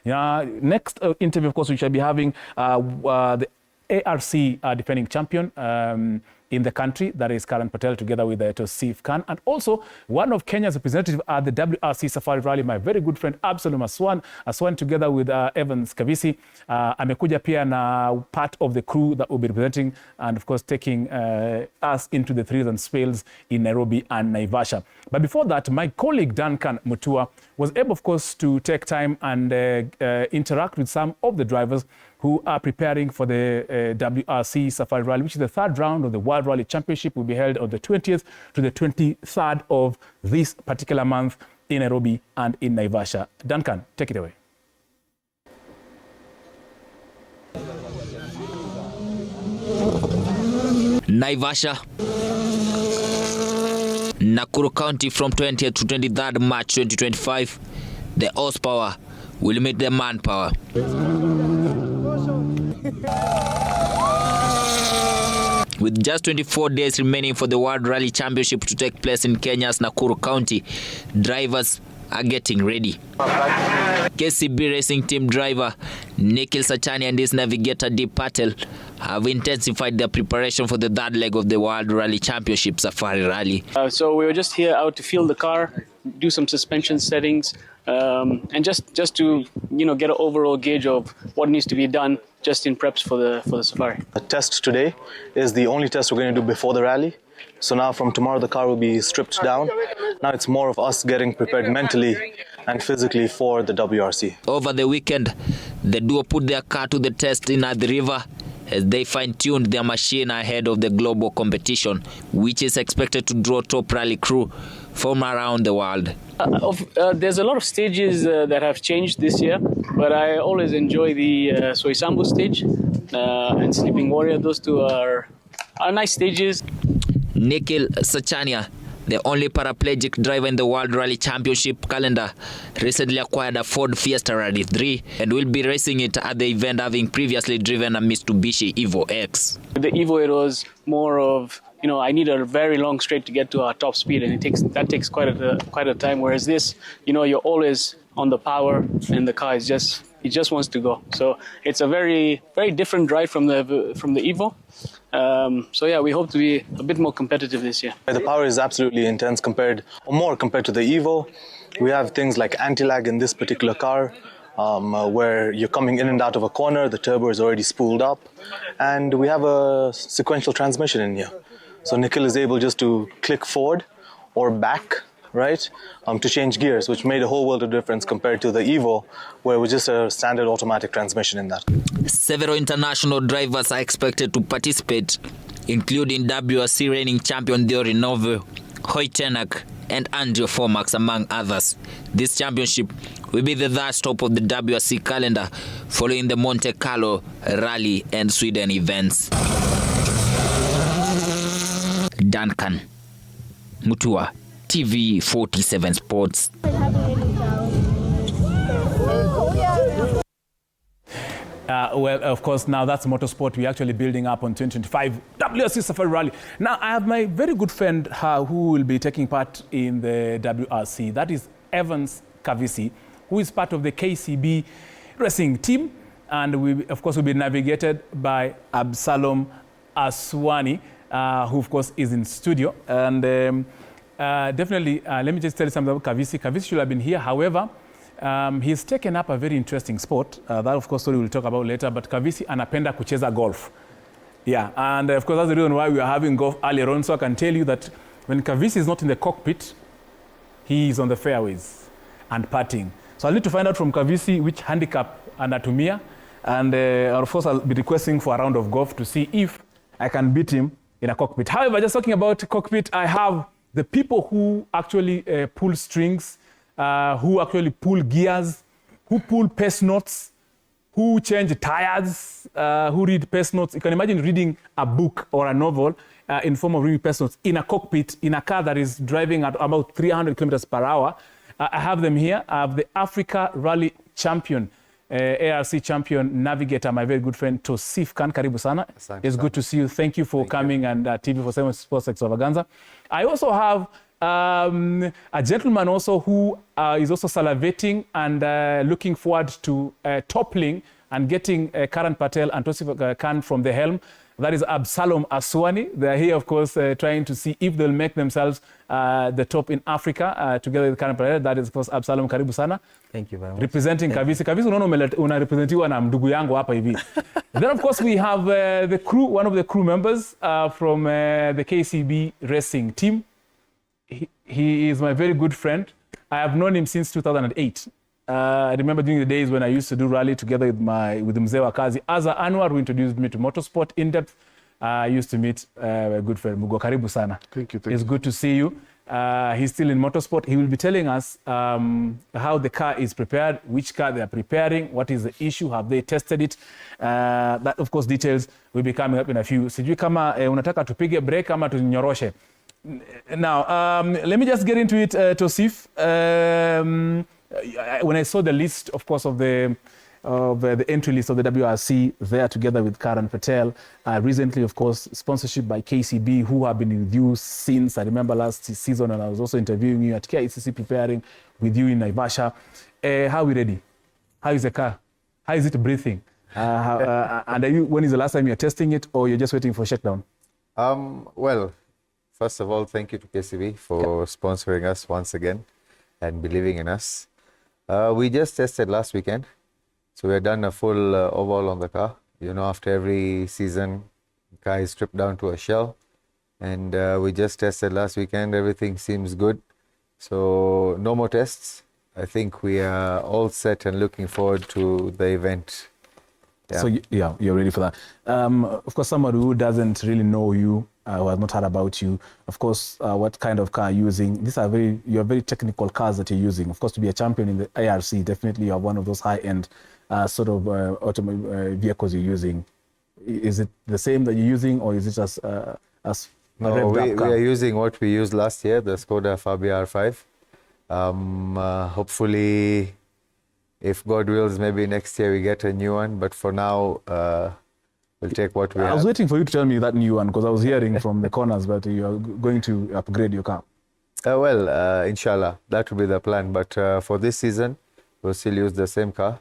Next interview, of course, we shall be having the ARC defending champion in the country, that is Karan Patel, together with Tosif Khan, and also one of Kenya's representatives at the WRC Safari Rally, my very good friend Absalom Aswan, together with Evans Kavisi. Amekuja pia na part of the crew that will be representing and, of course, taking us into the thrills and spills in Nairobi and Naivasha. But before that, my colleague Duncan Mutua was able, of course, to take time and interact with some of the drivers who are preparing for the WRC Safari Rally, which is the third round of the World Rally Championship, will be held on the 20th to the 23rd of this particular month in Nairobi and in Naivasha. Duncan, take it away. Naivasha, Nakuru County from 20th to 23rd March 2025. The horsepower will meet the manpower. With just 24 days remaining for the World Rally Championship to take place in Kenya's Nakuru County, drivers are getting ready. KCB Racing Team driver Nikhil Sachani and his navigator Deep Patel have intensified their preparation for the third leg of the World Rally Championship Safari Rally. So we were just here out to feel the car, do some suspension settings, and just to get an overall gauge of what needs to be done just in preps for the safari. The test today is the only test we're going to do before the rally. So now from tomorrow the car will be stripped down. Now it's more of us getting prepared mentally and physically for the WRC. Over the weekend, the duo put their car to the test in the river as they fine-tuned their machine ahead of the global competition, which is expected to draw top rally crew from around the world. There's a lot of stages that have changed this year, but I always enjoy the Soisambu stage and Sleeping Warrior. Those two are nice stages. Nikhil Sachania, the only paraplegic driver in the World Rally Championship calendar, recently acquired a Ford Fiesta Rally 3 and will be racing it at the event, having previously driven a Mitsubishi Evo X. With the Evo, it was more of, I need a very long straight to get to our top speed, and that takes quite a time. Whereas this, you're always on the power, and the car it just wants to go. So it's a very, very different drive from the Evo. So yeah, we hope to be a bit more competitive this year. The power is absolutely intense more compared to the Evo. We have things like anti-lag in this particular car, where you're coming in and out of a corner, the turbo is already spooled up, and we have a sequential transmission in here. So Nikhil is able just to click forward or back, right, to change gears, which made a whole world of difference compared to the Evo, where it was just a standard automatic transmission in that. Several international drivers are expected to participate, including WRC reigning champion Diori Novo, Hoytenak, and Andrew Formax, among others. This championship will be the third stop of the WRC calendar, following the Monte Carlo Rally and Sweden events. Duncan Mutua, TV 47 Sports. Well, of course, now that's motorsport. We're actually building up on 2025 WRC Safari Rally. Now, I have my very good friend who will be taking part in the WRC. That is Evans Kavisi, who is part of the KCB racing team. And we, of course, will be navigated by Absalom Aswani, who, of course, is in studio. And definitely, let me just tell you something about Kavisi. Kavisi should have been here. However, he's taken up a very interesting sport. That, of course, story we'll talk about later. But Kavisi anapenda kucheza golf. Yeah, and of course, that's the reason why we are having golf earlier on. So I can tell you that when Kavisi is not in the cockpit, he is on the fairways and putting. So I'll need to find out from Kavisi which handicap anatumia. And of course, I'll be requesting for a round of golf to see if I can beat him in a cockpit. However, just talking about cockpit, I have the people who actually pull strings, who actually pull gears, who pull pace notes, who change tires, who read pace notes. You can imagine reading a book or a novel in form of reading pace notes in a cockpit, in a car that is driving at about 300 kilometers per hour. I have them here. I have the Africa Rally champion, ARC champion navigator, my very good friend Tosif Khan. Karibu sana. It's good to see you. Thank you for coming and TV47 Sports Extravaganza. I also have a gentleman also who is also salivating and looking forward to toppling and getting Karan Patel and Tosif Khan from the helm. That is Absalom Aswani. They're here, of course, trying to see if they'll make themselves the top in Africa together with Karan Patel. That is, of course, Absalom. Karibu sana. Thank you very much. Representing Kavisi. Kavisi, unaona unarepresentiwa na ndugu yangu hapa hivi. Then, of course, we have the crew, one of the crew members from the KCB racing team. He is my very good friend. I have known him since 2008. I remember during the days when I used to do rally together with Mzee Wakazi. Aza Anwar, who introduced me to motorsport in depth. I used to meet a good friend, Mugo. Karibu sana. Thank you. It's good to see you. He's still in motorsport. He will be telling us how the car is prepared, which car they are preparing, what is the issue, have they tested it. That, of course, details will be coming up in a few. Sijui kama unataka tupige break ama tunyoroshe. Now, let me just get into it, Tosif. When I saw the list, of course, of the entry list of the WRC there together with Karan Patel, recently, of course, sponsorship by KCB, who have been with you since, I remember last season, and I was also interviewing you at KICC, preparing with you in Naivasha. How are we ready? How is the car? How is it breathing? And when is the last time you're testing it, or you're just waiting for shakedown? Well, first of all, thank you to KCB for sponsoring us once again and believing in us. We just tested last weekend. So we had done a full overhaul on the car. You know, after every season, the car is stripped down to a shell. And we just tested last weekend. Everything seems good. So no more tests. I think we are all set and looking forward to the event. Yeah. So, yeah, you're ready for that. Of course, somebody who doesn't really know you, who has not heard about you, of course, what kind of car you're using. These are very technical cars that you're using. Of course, to be a champion in the ARC, definitely you have one of those high-end sort of automobile vehicles you're using. Is it the same that you're using, or is it just No, we are using what we used last year, the Skoda Fabia R5. Hopefully, if God wills, maybe next year we get a new one. But for now, we'll take what we have. I was waiting for you to tell me that new one, because I was hearing from the corners that you are going to upgrade your car. Inshallah, that will be the plan. But for this season, we'll still use the same car.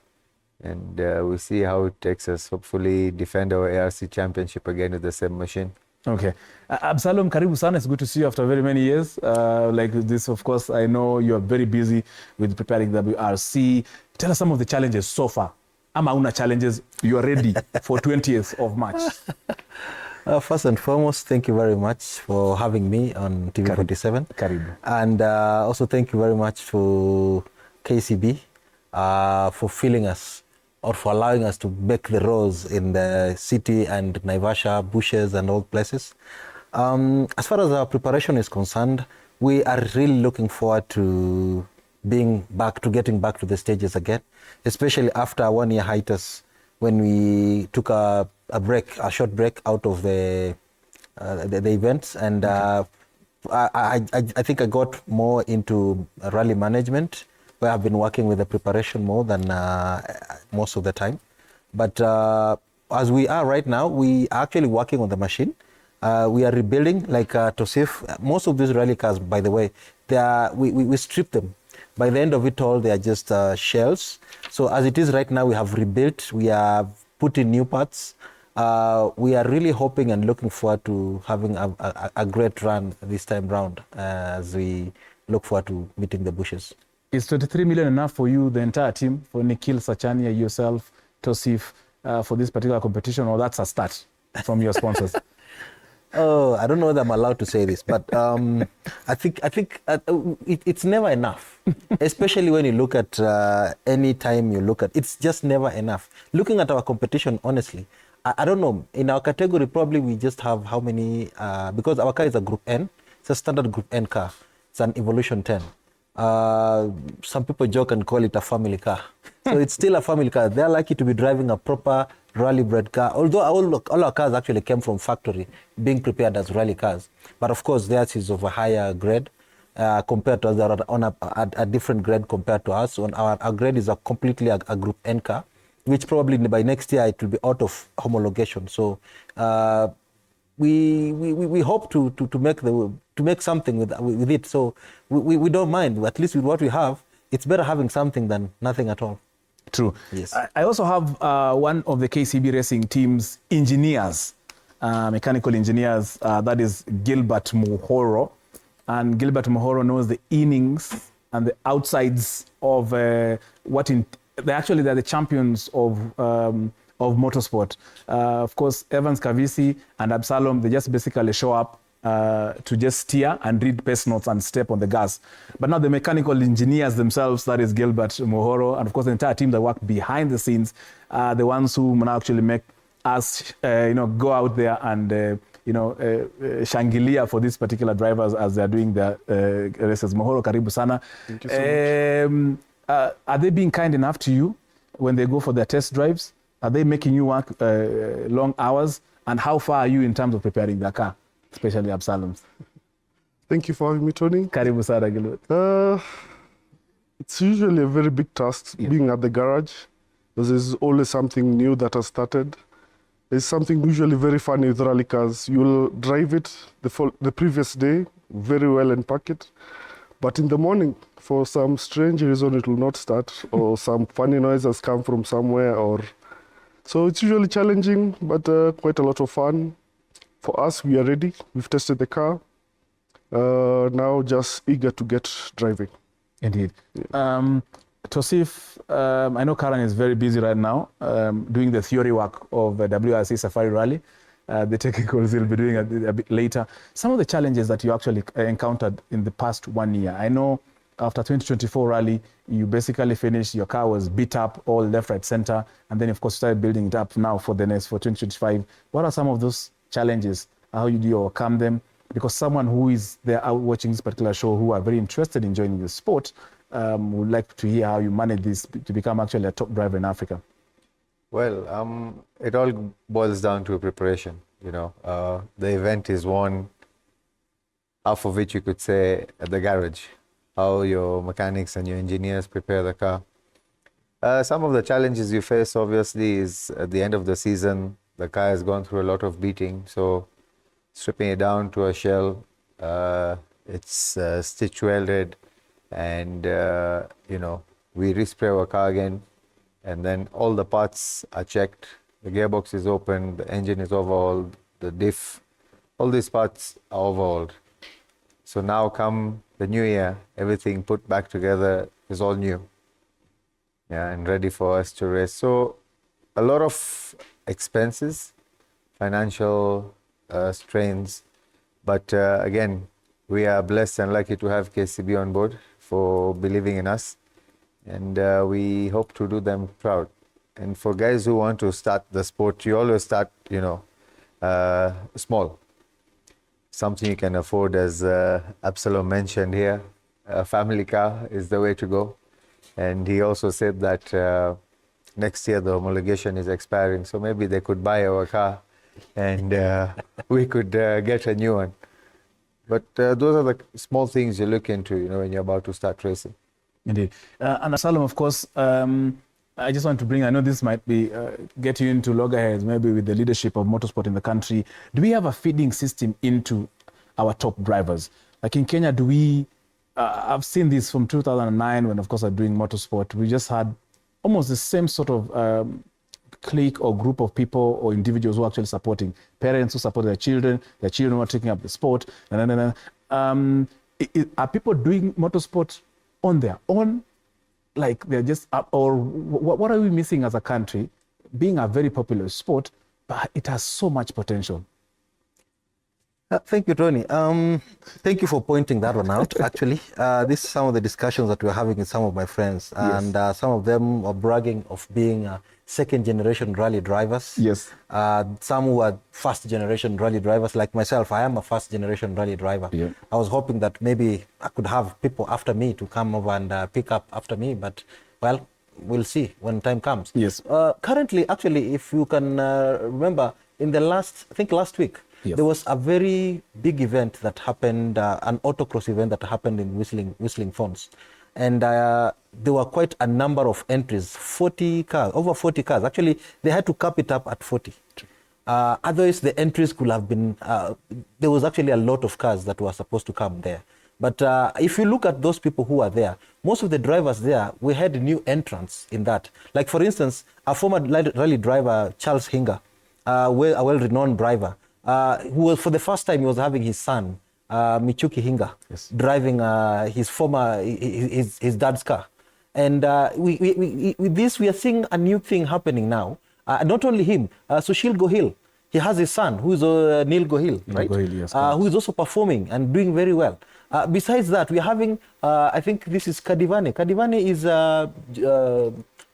And we'll see how it takes us. Hopefully, defend our ARC championship again with the same machine. Okay. Absalom, karibu sana. It's good to see you after very many years. Like this, of course, I know you're very busy with preparing the WRC. Tell us some of the challenges so far. Ama una challenges, you are ready for 20th of March. First and foremost, thank you very much for having me on TV47. Karibu. And also thank you very much to KCB for filling us, or for allowing us to bake the roads in the city and Naivasha, bushes and all places. As far as our preparation is concerned, we are really looking forward to getting back to the stages again, especially after 1 year hiatus when we took a short break out of the events. And I think I got more into rally management, where I've been working with the preparation more than most of the time. But as we are right now, we are actually working on the machine. We are rebuilding, like Tosif. Most of these rally cars, by the way, we strip them. By the end of it all, they are just shells. So as it is right now, we have rebuilt. We have put in new parts. We are really hoping and looking forward to having a great run this time round as we look forward to meeting the bushes. Is 23 million enough for you, the entire team, for Nikhil, Sachania, yourself, Tosif, for this particular competition, or that's a start from your sponsors? Oh, I don't know whether I'm allowed to say this, but I think it's never enough, especially when you look at any time you look at, it's just never enough. Looking at our competition, honestly, I don't know. In our category, probably we just have how many, because our car is a Group N, it's a standard Group N car. It's an Evolution 10. Some people joke and call it a family car. So it's still a family car. They're lucky to be driving a proper rally-bred car, although all our cars actually came from factory, being prepared as rally cars. But of course, theirs is of a higher grade compared to us. They're on a different grade compared to us. On our grade is completely a Group N car, which probably by next year it will be out of homologation. So we hope to to make something with it. So we don't mind. At least with what we have, it's better having something than nothing at all. True. Yes. I also have one of the KCB racing team's engineers, mechanical engineers, that is Gilbert Mohoro. And Gilbert Mohoro knows the innings and the outsides of they're the champions of motorsport. Of course, Evans Kavisi and Absalom, they just basically show up to just steer and read pace notes and step on the gas. But now the mechanical engineers themselves, that is Gilbert Mohoro, and of course the entire team that work behind the scenes, are the ones who now actually make us, go out there and, shangilia for these particular drivers as they're doing their races. Mohoro, karibu sana. Thank you so much. Are they being kind enough to you when they go for their test drives? Are they making you work long hours? And how far are you in terms of preparing the car, especially Absalom's? Thank you for having me, Tony. Karibu sana, Gilbert. It's usually a very big task being at the garage, because there's always something new that has started. There's something usually very funny with rally cars. You'll drive it the previous day very well and pack it, but in the morning, for some strange reason, it will not start, or some funny noise has come from somewhere, so it's usually challenging, but quite a lot of fun. For us, we are ready. We've tested the car. Now just eager to get driving. Indeed. Tosif, I know Karen is very busy right now doing the theory work of the WRC Safari Rally. The technicals will be doing a bit later. Some of the challenges that you actually encountered in the past 1 year. I know after 2024 rally, you basically finished, your car was beat up all left, right, center, and then of course started building it up now for 2025. What are some of those challenges? How do you overcome them? Because someone who is there out watching this particular show who are very interested in joining the sport would like to hear how you manage this to become actually a top driver in Africa. Well, it all boils down to preparation. The event is one, half of which you could say at the garage, how your mechanics and your engineers prepare the car. Some of the challenges you face, obviously, is at the end of the season, the car has gone through a lot of beating. So stripping it down to a shell, it's stitch welded, and we respray our car again, and then all the parts are checked. The gearbox is open, the engine is overhauled, the diff, all these parts are overhauled. So now come the new year, everything put back together is all new, and ready for us to race. So a lot of expenses, financial strains, but again, we are blessed and lucky to have KCB on board for believing in us, and we hope to do them proud. And for guys who want to start the sport, you always start, small. Something you can afford, as Absalom mentioned here. A family car is the way to go. And he also said that next year the homologation is expiring, so maybe they could buy our car and we could get a new one. But those are the small things you look into, when you're about to start racing. Indeed. And Absalom, of course, I just want to bring, I know this might be get you into loggerheads, maybe with the leadership of motorsport in the country. Do we have a feeding system into our top drivers? Like in Kenya, do we, I've seen this from 2009 when, of course, I'm doing motorsport. We just had almost the same sort of clique or group of people or individuals who are actually supporting parents who support their children who are taking up the sport. Are people doing motorsport on their own? Like they're just up, or what are we missing as a country? Being a very popular sport, but it has so much potential. Thank you, Tony. Thank you for pointing that one out. Actually, this is some of the discussions that we're having with some of my friends, and some of them are bragging of being second-generation rally drivers. Yes. Some who are first-generation rally drivers, like myself. I am a first-generation rally driver. Yeah. I was hoping that maybe I could have people after me to come over and pick up after me, but well, we'll see when time comes. Yes. Currently, actually, if you can remember, in the last week, yes, there was a very big event that happened, an autocross event that happened in Whistling Falls. And there were quite a number of entries, 40 cars, over 40 cars. Actually, they had to cap it up at 40. Otherwise, the entries could have been, there was actually a lot of cars that were supposed to come there. But if you look at those people who are there, most of the drivers there, we had new entrants in that. Like, for instance, a former rally driver, Charles Hinga, a well-renowned driver, who was, for the first time, he was having his son, Michuki Hinga, driving his dad's car. And with this, we are seeing a new thing happening now. Not only him, Sushil Gohil, he has his son, who is Neil Gohil, right? Gohil, yes, who is also performing and doing very well. Besides that, we are having, I think this is Kadivane. Kadivane is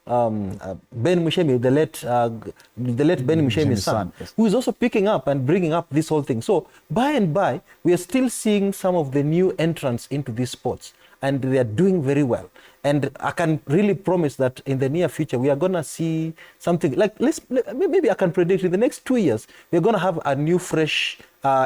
Ben Mushemi, the late Ben Mushemi's son, yes, who is also picking up and bringing up this whole thing. So by and by, we are still seeing some of the new entrants into these sports, and they are doing very well. And I can really promise that in the near future, we are going to see something like, maybe I can predict in the next 2 years, we're going to have a new, fresh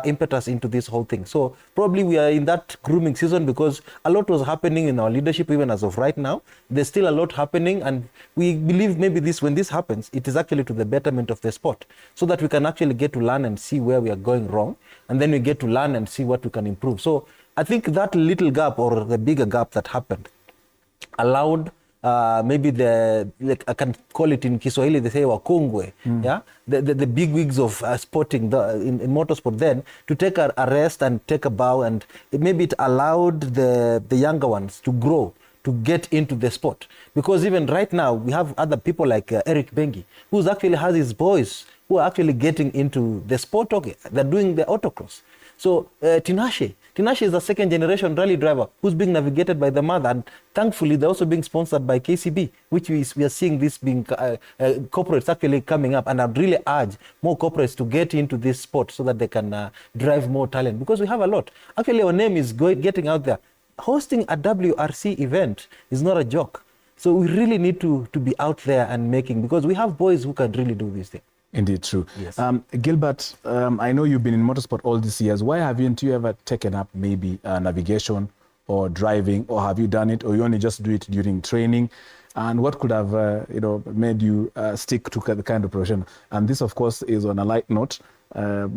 impetus into this whole thing. So probably we are in that grooming season, because a lot was happening in our leadership even as of right now. There's still a lot happening, and we believe maybe when this happens, it is actually to the betterment of the sport, so that we can actually get to learn and see where we are going wrong, and then we get to learn and see what we can improve. So I think that little gap, or the bigger gap that happened, allowed maybe like I can call it in Kiswahili, they say wakongwe, yeah, the big wigs of sporting in motorsport then to take a rest and take a bow, and maybe it allowed the younger ones to grow, to get into the sport. Because even right now we have other people like Eric Bengi, who actually has his boys who are actually getting into the sport. Okay, they're doing the autocross. So Tinashe is a second generation rally driver who's being navigated by the mother, and thankfully they're also being sponsored by KCB, which we are seeing this being corporates actually coming up. And I'd really urge more corporates to get into this sport so that they can drive more talent, because we have a lot. Actually, our name is getting out there. Hosting a WRC event is not a joke. So we really need to be out there and making, because we have boys who can really do this thing. Indeed, true. Yes. Gilbert, I know you've been in motorsport all these years. Why haven't you ever taken up maybe navigation or driving, or have you done it, or you only just do it during training? And what could have made you stick to the kind of profession? And this, of course, is on a light note. But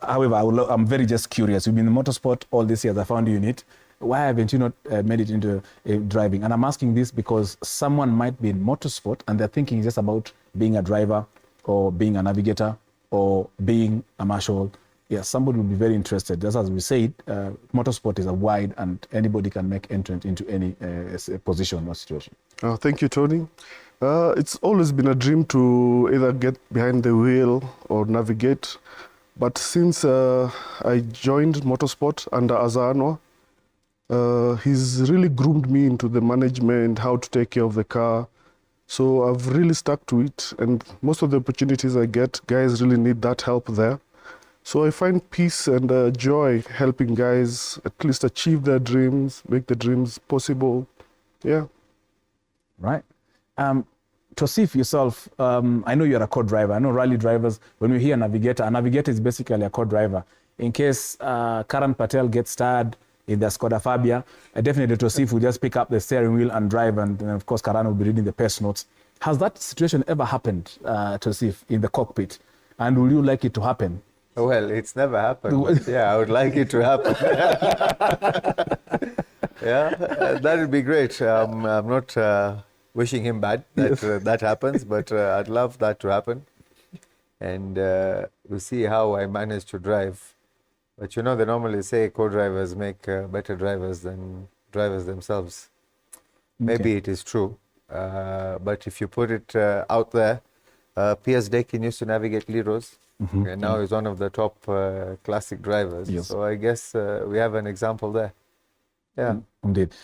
however, I'm very just curious. You've been in motorsport all these years. I found you in it. Why haven't you not made it into driving? And I'm asking this because someone might be in motorsport and they're thinking just about being a driver, or being a navigator, or being a marshal. Yes, somebody will be very interested. Just as we said, motorsport is a wide, and anybody can make entrance into any position or situation. Thank you, Tony. It's always been a dream to either get behind the wheel or navigate. But since I joined motorsport under Azano, he's really groomed me into the management, how to take care of the car. So I've really stuck to it, and most of the opportunities I get, guys really need that help there. So I find peace and joy helping guys at least achieve their dreams, make the dreams possible. Yeah. Right. Tosif, yourself, I know you're a co-driver. I know rally drivers, when we hear a navigator is basically a co-driver. In case Karan Patel gets tired in the Skoda Fabia, definitely Tosif will just pick up the steering wheel and drive, and of course Karan will be reading the pace notes. Has that situation ever happened, Tosif, in the cockpit? And would you like it to happen? Well, it's never happened. Yeah, I would like it to happen. Yeah, that would be great. I'm not wishing him bad that that happens, but I'd love that to happen. And we'll see how I manage to drive. But they normally say co-drivers make better drivers than drivers themselves. Maybe it is true. But if you put it out there, Piers Dakin used to navigate Leros, and now he's one of the top classic drivers. Yes. So I guess we have an example there. Yeah. Indeed.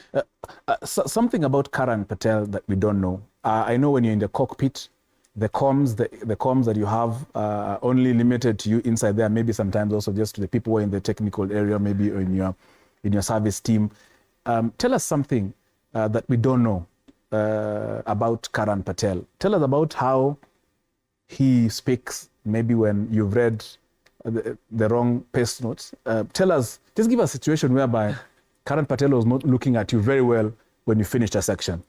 Something about Karan Patel that we don't know. I know when you're in the cockpit, the comms that you have are only limited to you inside there, maybe sometimes also just to the people who are in the technical area, maybe in your service team. Tell us something that we don't know about Karan Patel. Tell us about how he speaks, maybe when you've read the wrong pace notes. Tell us, just give us a situation whereby Karan Patel was not looking at you very well when you finished a section.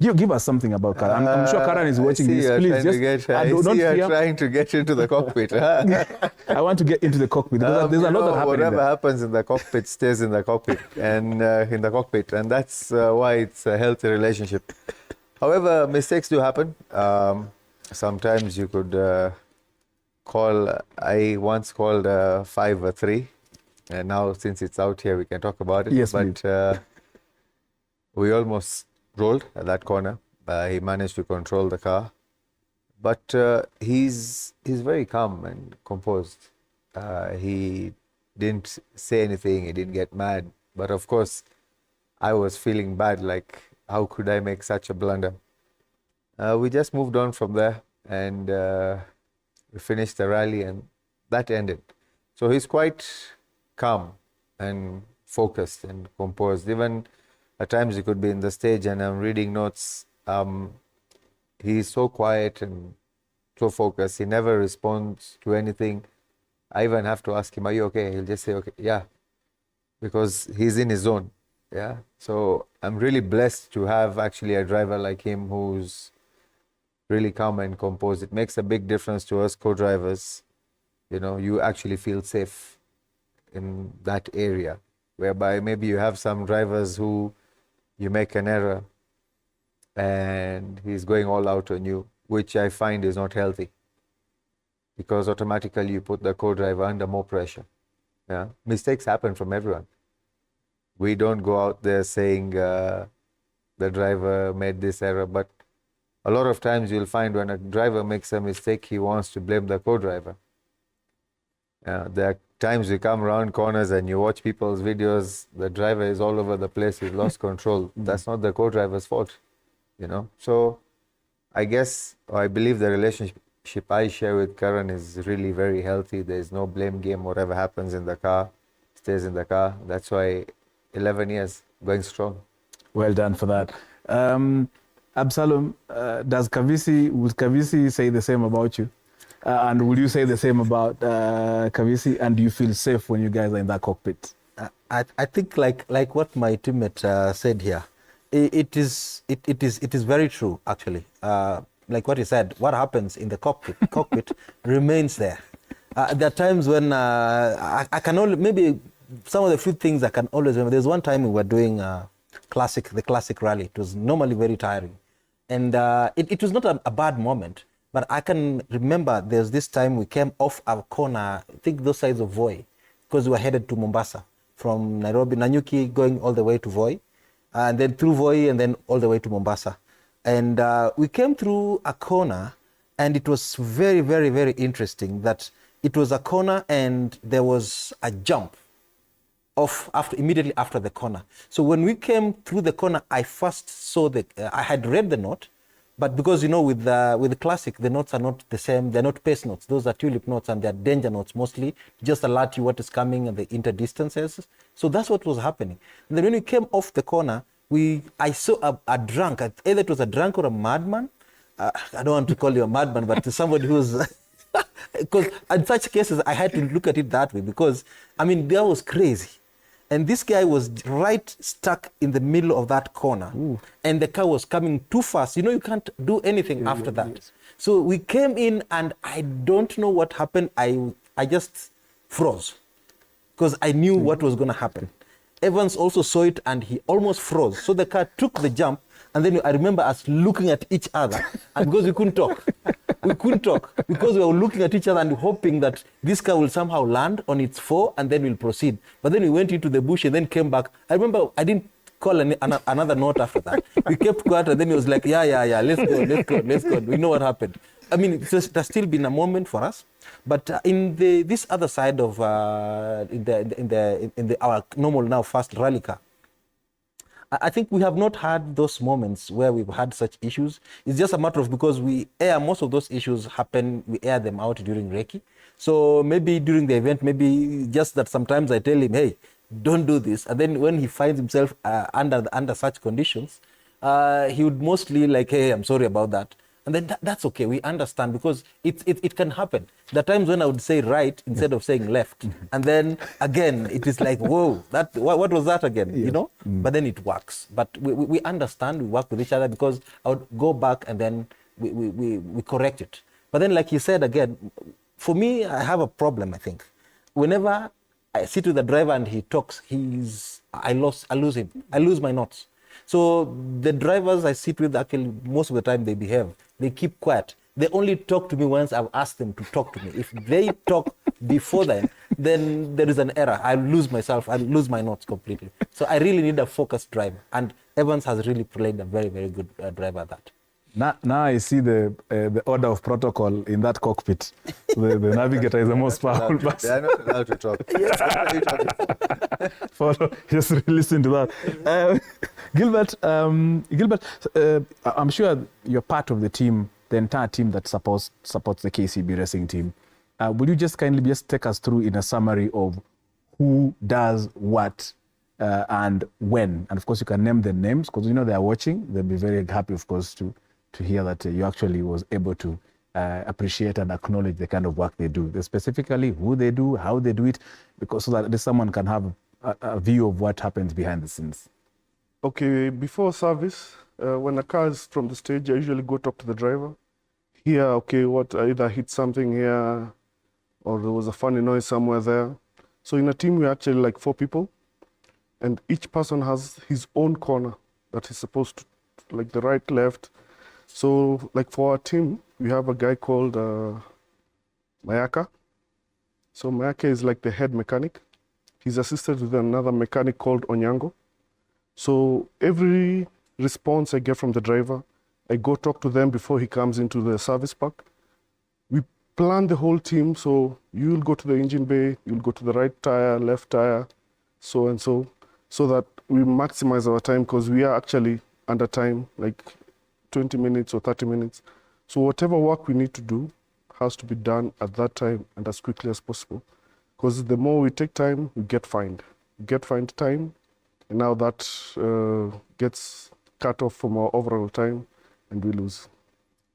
Give us something about Karan. I'm sure Karan is watching this. Please, just I don't see you're fear. trying to get into the cockpit. I want to get into the cockpit because there's a lot that happens. Whatever happens in the cockpit stays in the cockpit, and that's why it's a healthy relationship. However, mistakes do happen. Sometimes you could call. I once called 5 or 3, and now since it's out here, we can talk about it. Yes, but we almost rolled at that corner. He managed to control the car, but he's very calm and composed. He didn't say anything. He didn't get mad. But of course, I was feeling bad. Like, how could I make such a blunder? We just moved on from there, and we finished the rally, and that ended. So he's quite calm and focused and composed. Even at times he could be in the stage and I'm reading notes. He's so quiet and so focused. He never responds to anything. I even have to ask him, are you okay? He'll just say, okay, yeah, because he's in his zone. Yeah. So I'm really blessed to have actually a driver like him who's really calm and composed. It makes a big difference to us co-drivers. You know, you actually feel safe in that area, whereby maybe you have some drivers who you make an error and he's going all out on you, which I find is not healthy, because automatically you put the co-driver under more pressure. Yeah, mistakes happen from everyone. We don't go out there saying the driver made this error, but a lot of times you'll find when a driver makes a mistake, he wants to blame the co-driver. There are times you come around corners and you watch people's videos, the driver is all over the place, he's lost control. That's not the co-driver's fault, you know. So I guess, or I believe the relationship I share with Karan is really very healthy. There's no blame game. Whatever happens in the car stays in the car. That's why 11 years going strong. Well done for that. Absalom, would Kavisi say the same about you? And will you say the same about Kavisi? And do you feel safe when you guys are in that cockpit? I think like what my teammate said here, it is very true actually. Like what he said, what happens in the cockpit remains there. There are times when I can only, maybe some of the few things I can always remember. There's one time we were doing the classic rally. It was normally very tiring, and it was not a bad moment. But I can remember there's this time we came off our corner, I think those sides of Voi, because we were headed to Mombasa from Nairobi, Nanyuki, going all the way to Voi, and then through Voi and then all the way to Mombasa. And we came through a corner, and it was very, very, very interesting that it was a corner and there was a jump immediately after the corner. So when we came through the corner, I first saw I had read the note, but because, you know, with the classic, the notes are not the same. They're not pace notes. Those are tulip notes, and they're danger notes mostly, just alert you what is coming and the interdistances. So that's what was happening. And then when we came off the corner, I saw a drunk. Either it was a drunk or a madman. I don't want to call you a madman, but somebody who's... Because in such cases, I had to look at it that way, because, I mean, that was crazy. And this guy was right stuck in the middle of that corner. Ooh. And the car was coming too fast. You know, you can't do anything after that. Yes. So we came in, and I don't know what happened. I just froze, because I knew what was going to happen. Evans also saw it, and he almost froze. So the car took the jump, and then I remember us looking at each other, and because we couldn't talk. We couldn't talk because we were looking at each other and hoping that this car will somehow land on its 4 and then we'll proceed. But then we went into the bush and then came back. I remember I didn't call another note after that. We kept quiet, and then he was like, yeah, let's go. We know what happened. I mean, there's still been a moment for us. But in this other side of our normal now fast rally car, I think we have not had those moments where we've had such issues. It's just a matter of, because we air, most of those issues we air them out during recce. So maybe during the event, maybe just that sometimes I tell him, hey, don't do this. And then when he finds himself under such conditions, he would mostly like, hey, I'm sorry about that. And then that's okay. We understand because it can happen. There are times when I would say right instead of saying left. And then again, it is like, whoa, what was that again? You know? But then it works. But we understand, we work with each other because I would go back and then we correct it. But then like you said again, for me, I have a problem, I think. Whenever I sit with the driver and he talks, I lose him. I lose my notes. So the drivers I sit with, actually, most of the time they behave. They keep quiet. They only talk to me once I've asked them to talk to me. If they talk before then there is an error. I lose myself. I lose my notes completely. So I really need a focused driver. And Evans has really played a very, very good driver at that. Now I see the order of protocol in that cockpit. The navigator is the most powerful person. They are not allowed to talk. Follow, just listen to that. Gilbert, I'm sure you're part of the team, the entire team that supports the KCB racing team. Will you just kindly just take us through in a summary of who does what and when? And of course, you can name the names because you know they are watching. They'll be very happy, of course, to hear that you actually was able to appreciate and acknowledge the kind of work they do. Specifically, who they do, how they do it, because so that someone can have a view of what happens behind the scenes. Okay, before service, when a car is from the stage, I usually go talk to the driver. Hear, okay, I either hit something here or there was a funny noise somewhere there. So in a team, we're actually like 4 people, and each person has his own corner that he's supposed to, like the right, left. So like for our team, we have a guy called Mayaka. So Mayaka is like the head mechanic. He's assisted with another mechanic called Onyango. So every response I get from the driver, I go talk to them before he comes into the service park. We plan the whole team, so you'll go to the engine bay, you'll go to the right tire, left tire, so and so that we maximize our time because we are actually under time, like 20 minutes or 30 minutes. So whatever work we need to do has to be done at that time and as quickly as possible. Because the more we take time, we get fined. We get fined time, and now that gets cut off from our overall time, and we lose.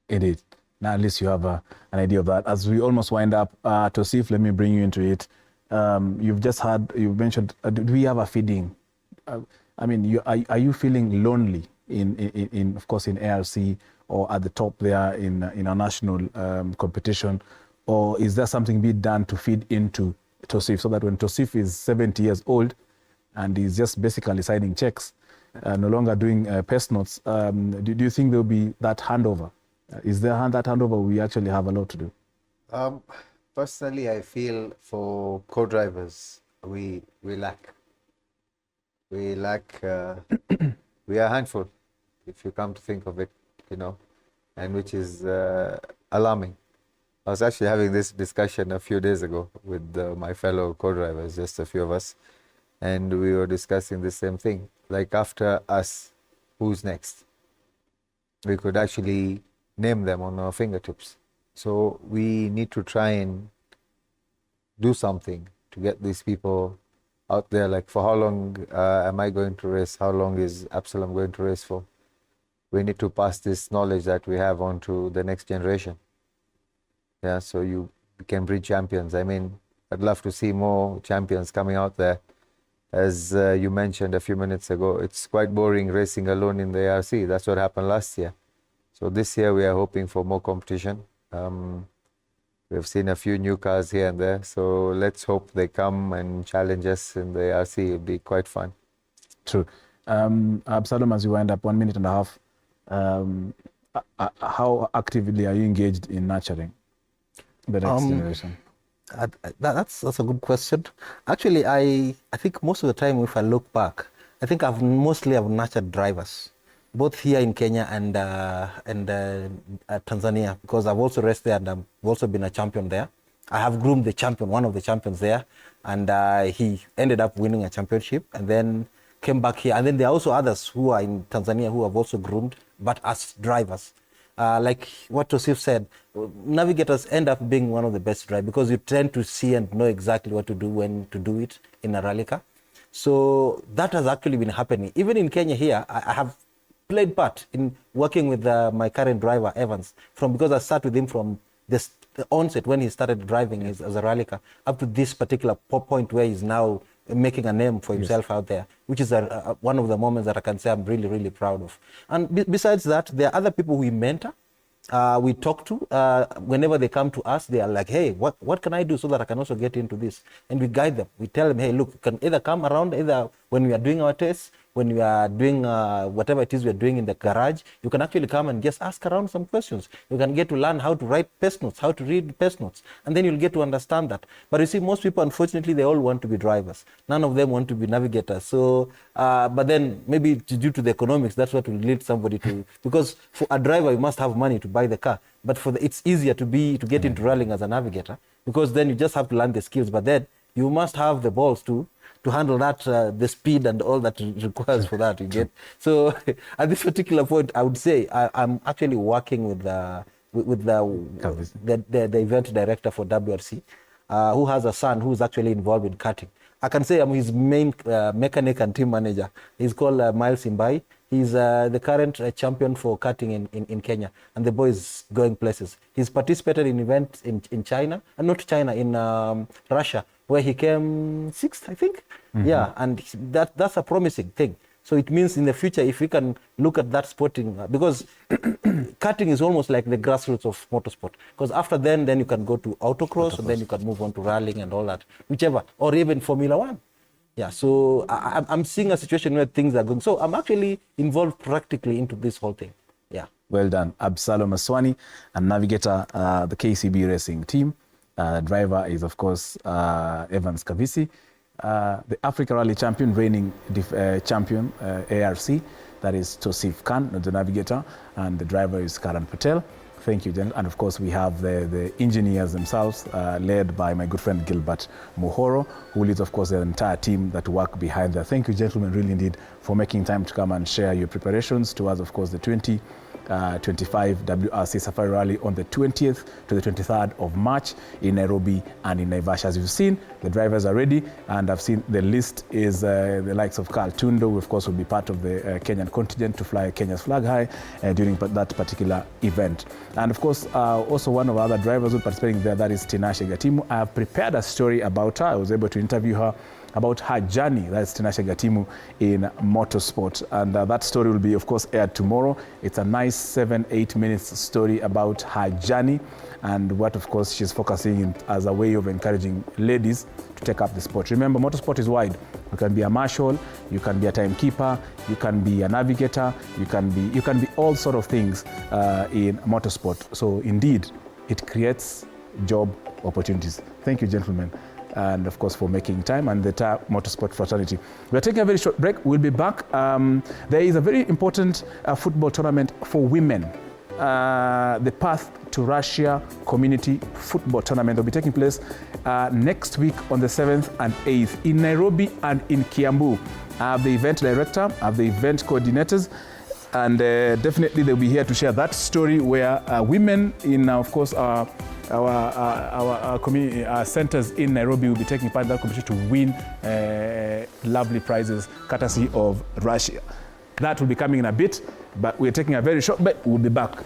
Indeed. Now at least you have an idea of that. As we almost wind up, Tosif, let me bring you into it. You've mentioned, do we have a feeding? Are you feeling lonely in of course, in ARC or at the top there in a national competition? Or is there something being done to feed into Tosif so that when Tosif is 70 years old and he's just basically signing checks, no longer doing pest notes, do you think there will be that handover? Is there that handover? We actually have a lot to do. Personally, I feel for co-drivers, we lack. We lack, we are a handful, if you come to think of it, you know, and which is alarming. I was actually having this discussion a few days ago with my fellow co-drivers, just a few of us, and we were discussing the same thing. Like after us, who's next? We could actually name them on our fingertips. So we need to try and do something to get these people out there. Like for how long am I going to race? How long is Absalom going to race for? We need to pass this knowledge that we have on to the next generation. Yeah, so you can breed champions. I mean, I'd love to see more champions coming out there. As you mentioned a few minutes ago, it's quite boring racing alone in the ARC. That's what happened last year. So this year we are hoping for more competition. We've seen a few new cars here and there. So let's hope they come and challenge us in the ARC. It'll be quite fun. True. Absalom, as you wind up 1 minute and a half, how actively are you engaged in nurturing the next generation? That's a good question. Actually, I think most of the time, if I look back, I think I've nurtured drivers, both here in Kenya and Tanzania, because I've also raced there and I've also been a champion there. I have groomed the champion, one of the champions there, and he ended up winning a championship and then came back here. And then there are also others who are in Tanzania who have also groomed, but as drivers. Like what Tosif said, navigators end up being one of the best drivers because you tend to see and know exactly what to do, when to do it in a rally car. So that has actually been happening. Even in Kenya here, I have played part in working with my current driver, Evans, because I sat with him from the onset when he started driving as a rally car up to this particular point where he's now making a name for himself out there, which is one of the moments that I can say I'm really, really proud of. And besides that, there are other people we mentor. We talk to whenever they come to us. They are like, hey, what can I do so that I can also get into this? And we guide them. We tell them, hey, look, you can either come around, either when we are doing our tests, when we are doing whatever it is we are doing in the garage, you can actually come and just ask around some questions. You can get to learn how to write pest notes, how to read pest notes, and then you'll get to understand that. But you see, most people, unfortunately, they all want to be drivers. None of them want to be navigators. So, but then maybe due to the economics, that's what will lead somebody to, because for a driver, you must have money to buy the car. But it's easier to get into rallying as a navigator, because then you just have to learn the skills. But then you must have the balls to handle that, the speed and all that requires for that, you get. So at this particular point, I would say I'm actually working with the event director for WRC, who has a son who's actually involved in karting. I can say I'm his main mechanic and team manager. He's called Miles Imbai. He's the current champion for karting in Kenya, and the boy is going places. He's participated in events in China, and not China, in Russia, where he came 6th, I think. Mm-hmm. Yeah, and that's a promising thing. So it means in the future, if we can look at that sporting, because karting is almost like the grassroots of motorsport. Because after then you can go to autocross, and then you can move on to rallying and all that, whichever, or even Formula One. Yeah, so I'm seeing a situation where things are going. So I'm actually involved practically into this whole thing. Yeah. Well done. Absalom Aswani, and navigator, the KCB racing team. Driver is, of course, Evans Kavisi, the Africa Rally champion, reigning champion, ARC. That is Tosif Khan, the navigator, and the driver is Karan Patel. Thank you, Jen. And of course, we have the engineers themselves, led by my good friend Gilbert Muhoro, who leads, of course, the entire team that work behind there. Thank you, gentlemen, really indeed, for making time to come and share your preparations towards, of course, the 2025 WRC Safari Rally on the 20th to the 23rd of March in Nairobi and in Naivasha. As you've seen, the drivers are ready, and I've seen the list is the likes of Carl Tundo, who of course will be part of the Kenyan contingent to fly Kenya's flag high during that particular event. And of course, also one of our other drivers who are participating there, that is Tinashe Gatimu. I have prepared a story about her. I was able to interview her about her journey, that's Tinashe Gatimu, in motorsport. And that story will be, of course, aired tomorrow. It's a nice 7-8 minutes story about her journey and what, of course, she's focusing as a way of encouraging ladies to take up the sport. Remember, motorsport is wide. You can be a marshal, you can be a timekeeper, you can be a navigator, you can be all sort of things in motorsport. So indeed, it creates job opportunities. Thank you, gentlemen, and of course for making time, and the entire motorsport fraternity. We're taking a very short break. We'll be back. There is a very important football tournament for women. The Path to Russia Community Football Tournament will be taking place next week on the 7th and 8th in Nairobi and in Kiambu. I have the event director, I have the event coordinators, and definitely they'll be here to share that story where women in, of course, our community centers in Nairobi will be taking part in that competition to win lovely prizes courtesy of Russia. That will be coming in a bit, but we're taking a very short break. We'll be back.